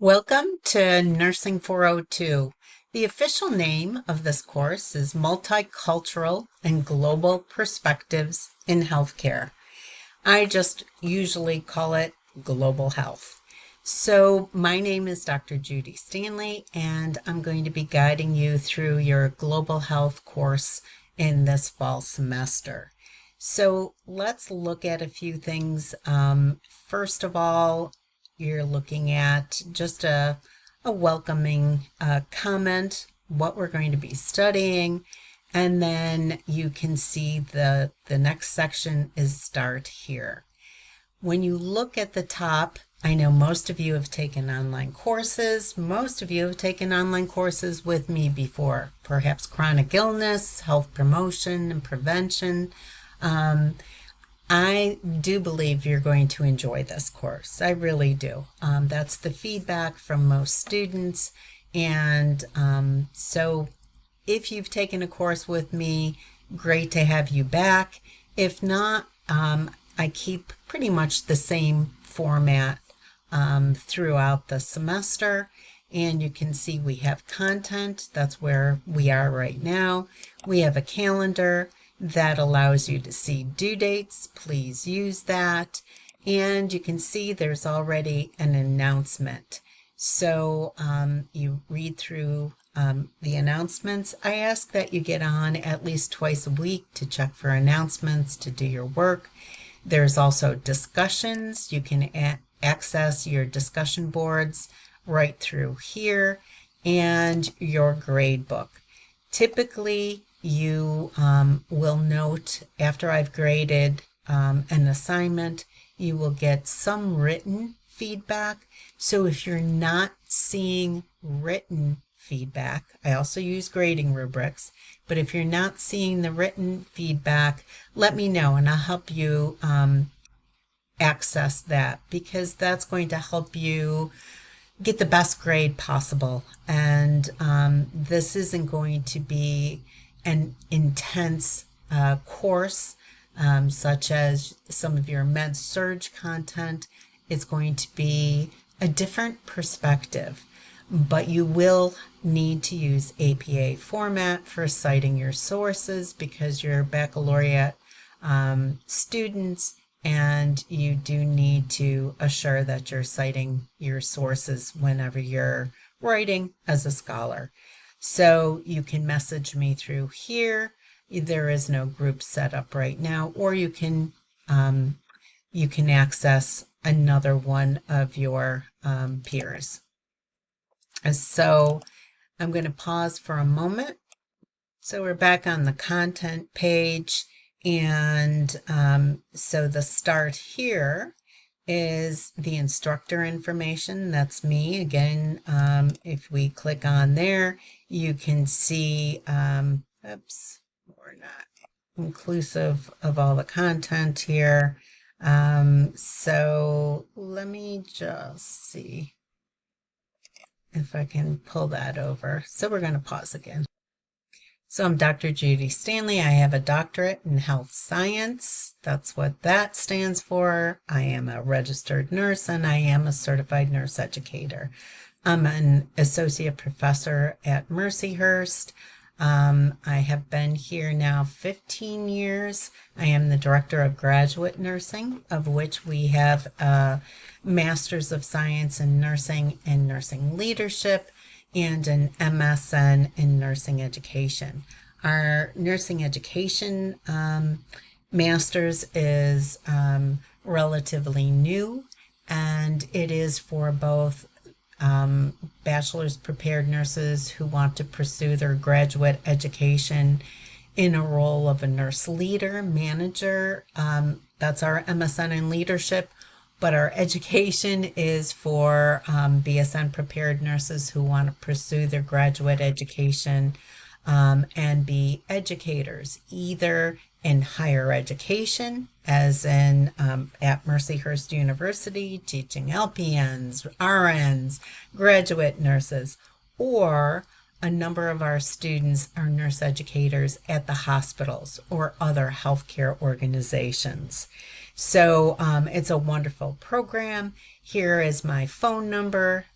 Welcome to Nursing 402. The official name of this course is Multicultural and Global Perspectives in Healthcare. I just usually call it Global Health. So my name is Dr. Judy Stanley, and I'm going to be guiding you through your Global Health course in this fall semester. So let's look at a few things. First of all, you're looking at just a welcoming comment, what we're going to be studying, and then you can see the next section is Start Here. When you look at the top, I know most of you have taken online courses. Most of you have taken online courses with me before, perhaps chronic illness, health promotion and prevention. I do believe you're going to enjoy this course. I really do. That's the feedback from most students. And so if you've taken a course with me, great to have you back. If not, I keep pretty much the same format throughout the semester. And you can see we have content. That's where we are right now. We have a calendar that allows you to see due dates. Please use that. And you can see there's already an announcement. So you read through the announcements. I ask that you get on at least twice a week to check for announcements, to do your work. There's also discussions. You can access your discussion boards right through here, and your grade book. Typically, you will note after I've graded an assignment, you will get some written feedback. So if you're not seeing written feedback, I also use grading rubrics, but if you're not seeing the written feedback, let me know and I'll help you access that, because that's going to help you get the best grade possible. And this isn't going to be an intense course, such as some of your med surg content. It's going to be a different perspective, but you will need to use APA format for citing your sources because you're baccalaureate students, and you do need to assure that you're citing your sources whenever you're writing as a scholar. So you can message me through here. There is no group set up right now, or you can access another one of your peers. So I'm going to pause for a moment. So we're back on the content page, and so the Start Here is the instructor information. That's me. Again, if we click on there, you can see, oops, we're not inclusive of all the content here. So let me just see if I can pull that over. So we're going to pause again. So I'm Dr. Judy Stanley. I have a doctorate in health science. That's what that stands for. I am a registered nurse and I am a certified nurse educator. I'm an associate professor at Mercyhurst. I have been here now 15 years. I am the director of graduate nursing, of which we have a Master's of Science in Nursing and Nursing Leadership, and an MSN in nursing education. Our nursing education master's is relatively new, and it is for both bachelor's prepared nurses who want to pursue their graduate education in a role of a nurse leader, manager. That's our MSN in leadership. But our education is for BSN prepared nurses who want to pursue their graduate education and be educators, either in higher education, as in at Mercyhurst University, teaching LPNs, RNs, graduate nurses, or a number of our students are nurse educators at the hospitals or other healthcare organizations. So it's a wonderful program. Here is my phone number,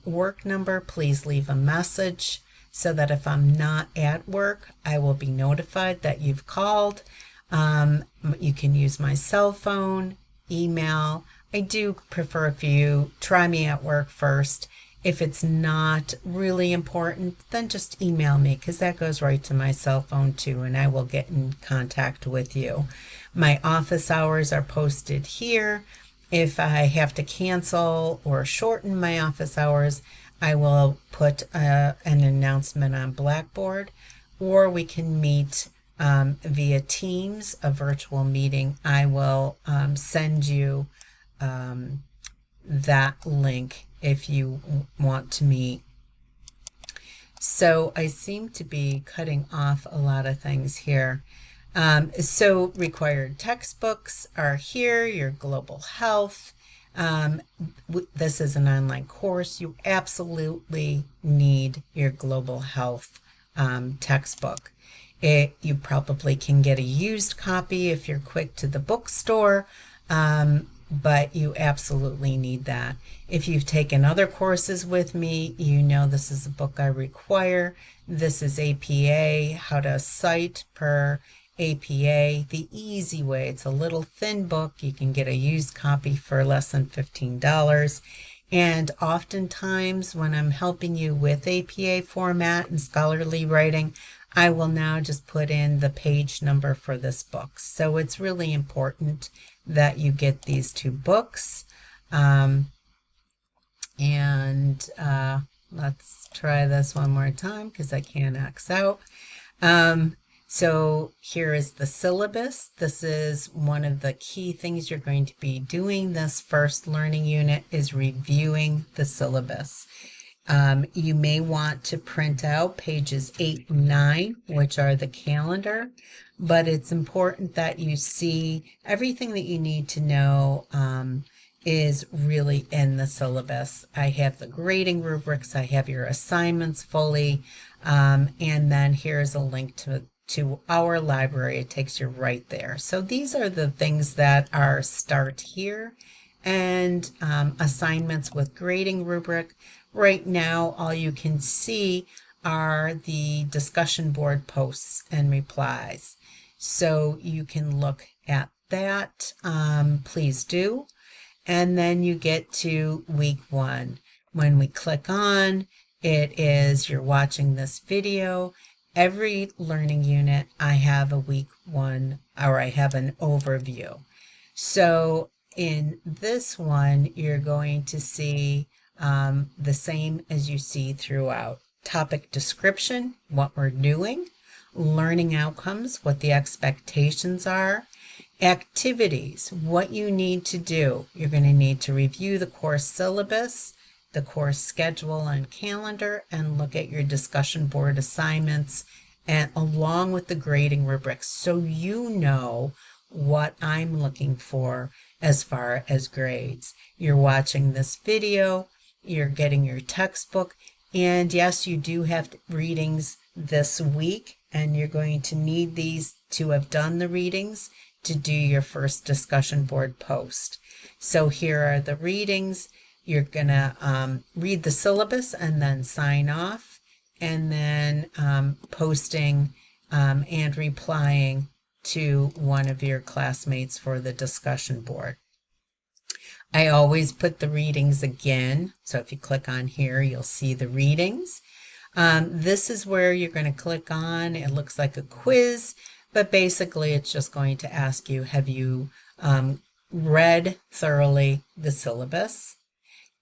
work number. Please leave a message so that if I'm not at work, I will be notified that you've called. You can use my cell phone, email. I do prefer if you try me at work first. If it's not really important, then just email me because that goes right to my cell phone too, and I will get in contact with you. My office hours are posted here. If I have to cancel or shorten my office hours, I will put an announcement on Blackboard, or we can meet via Teams, a virtual meeting. I will send you that link if you want to meet. So I seem to be cutting off a lot of things here. So required textbooks are here, your global health. This is an online course. You absolutely need your global health textbook. You probably can get a used copy if you're quick to the bookstore, but you absolutely need that. If you've taken other courses with me, you know this is a book I require. This is APA, how to cite per APA, the easy way. It's a little thin book. You can get a used copy for less than $15. And oftentimes when I'm helping you with APA format and scholarly writing, I will now just put in the page number for this book. So it's really important that you get these two books. Let's try this one more time because I can't X out. So here is the syllabus. This is one of the key things you're going to be doing this first learning unit is reviewing the syllabus. You may want to print out pages 8 and 9, which are the calendar, but it's important that you see everything that you need to know is really in the syllabus. I have the grading rubrics, I have your assignments fully, and then here's a link to our library. It takes you right there. So these are the things that are start here, and assignments with grading rubric. Right now, all you can see are the discussion board posts and replies. So you can look at that. Please do. And then you get to week 1. When we click on, it is you're watching this video. Every learning unit, I have a week 1, or I have an overview. So in this one, you're going to see the same as you see throughout. Topic description, what we're doing, learning outcomes, what the expectations are, activities, what you need to do. You're going to need to review the course syllabus, the course schedule and calendar, and look at your discussion board assignments, and along with the grading rubrics, so you know what I'm looking for as far as grades. You're watching this video, you're getting your textbook, and yes, you do have readings this week, and you're going to need these to have done the readings to do your first discussion board post. So here are the readings. You're going to read the syllabus and then sign off, and then posting and replying to one of your classmates for the discussion board. I always put the readings again. So if you click on here, you'll see the readings. This is where you're going to click on. It looks like a quiz, but basically it's just going to ask you, have you read thoroughly the syllabus?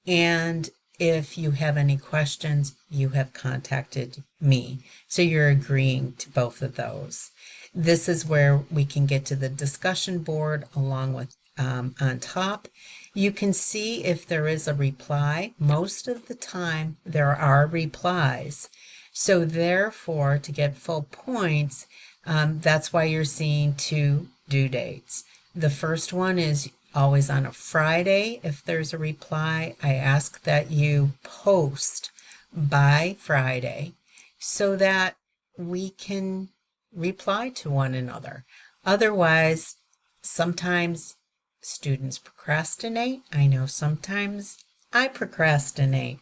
And if you have any questions, you have contacted me. So you're agreeing to both of those. This is where we can get to the discussion board along with on top. You can see if there is a reply. Most of the time there are replies. So therefore, to get full points, that's why you're seeing 2 due dates. The first one is always on a Friday. If there's a reply, I ask that you post by Friday so that we can reply to one another. Otherwise, sometimes students procrastinate. I know sometimes I procrastinate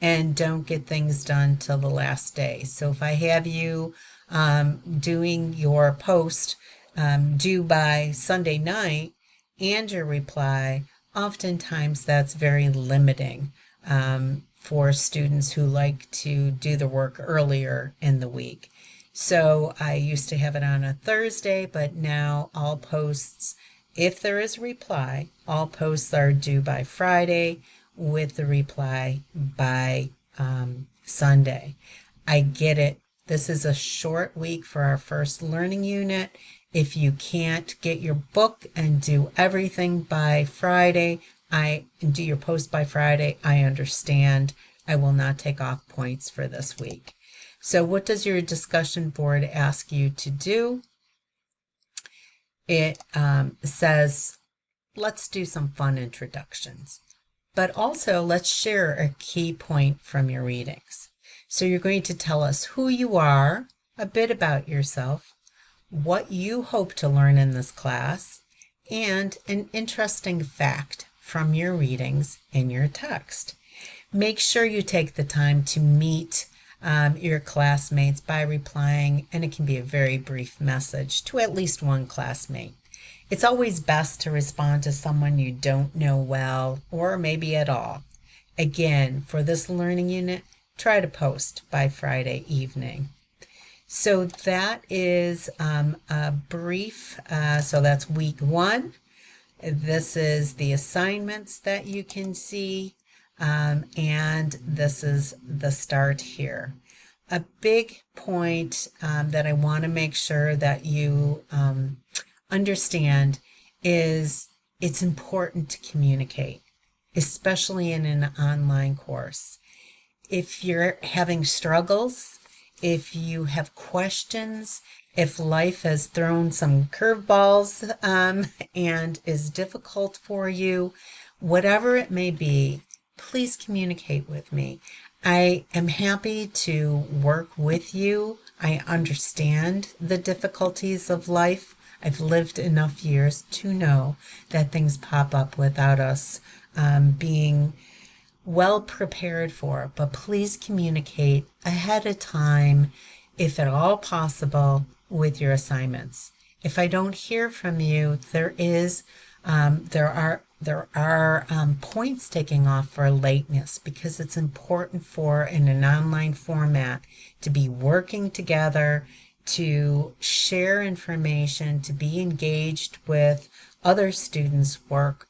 and don't get things done till the last day. So if I have you doing your post due by Sunday night and your reply, oftentimes that's very limiting for students who like to do the work earlier in the week. So I used to have it on a Thursday, but now all posts, if there is a reply, all posts are due by Friday with the reply by Sunday. I get it. This is a short week for our first learning unit. If you can't get your book and do everything by Friday, I do your post by Friday, I understand. I will not take off points for this week. So what does your discussion board ask you to do? It says, let's do some fun introductions, but also let's share a key point from your readings. So you're going to tell us who you are, a bit about yourself, what you hope to learn in this class, and an interesting fact from your readings in your text. Make sure you take the time to meet your classmates by replying, and it can be a very brief message to at least one classmate. It's always best to respond to someone you don't know well or maybe at all. Again, for this learning unit, try to post by Friday evening. So that is a brief, so that's week 1. This is the assignments that you can see, and this is the start here. A big point that I want to make sure that you understand is it's important to communicate, especially in an online course. If you're having struggles, if you have questions, if life has thrown some curveballs and is difficult for you, whatever it may be, please communicate with me. I am happy to work with you. I understand the difficulties of life. I've lived enough years to know that things pop up without us being well prepared for, but please communicate ahead of time, if at all possible, with your assignments. If I don't hear from you, there are points taking off for lateness, because it's important for, in an online format, to be working together, to share information, to be engaged with other students' work,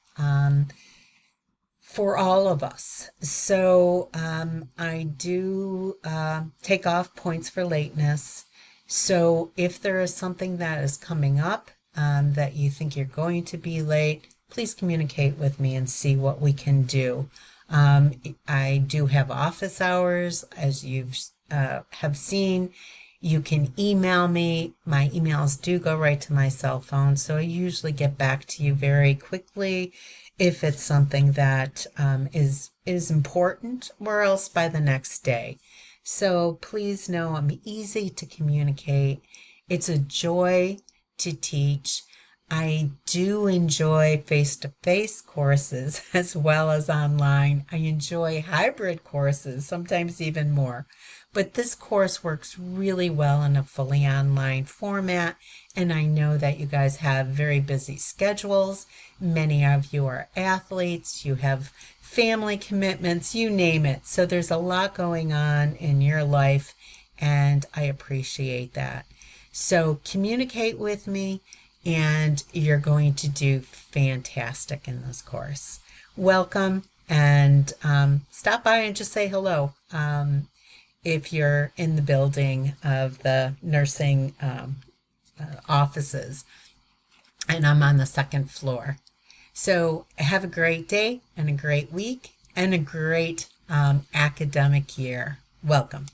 for all of us. So I do take off points for lateness. So if there is something that is coming up that you think you're going to be late, please communicate with me and see what we can do. I do have office hours, as you've have seen. You can email me. My emails do go right to my cell phone, so I usually get back to you very quickly if it's something that is important, or else by the next day. So please know I'm easy to communicate. It's a joy to teach. I do enjoy face-to-face courses as well as online. I enjoy hybrid courses, sometimes even more. But this course works really well in a fully online format, and I know that you guys have very busy schedules. Many of you are athletes, you have family commitments, you name it. So there's a lot going on in your life, and I appreciate that. So communicate with me, and you're going to do fantastic in this course. Welcome, and stop by and just say hello. If you're in the building of the nursing offices, and I'm on the 2nd floor. So have a great day and a great week and a great academic year. Welcome.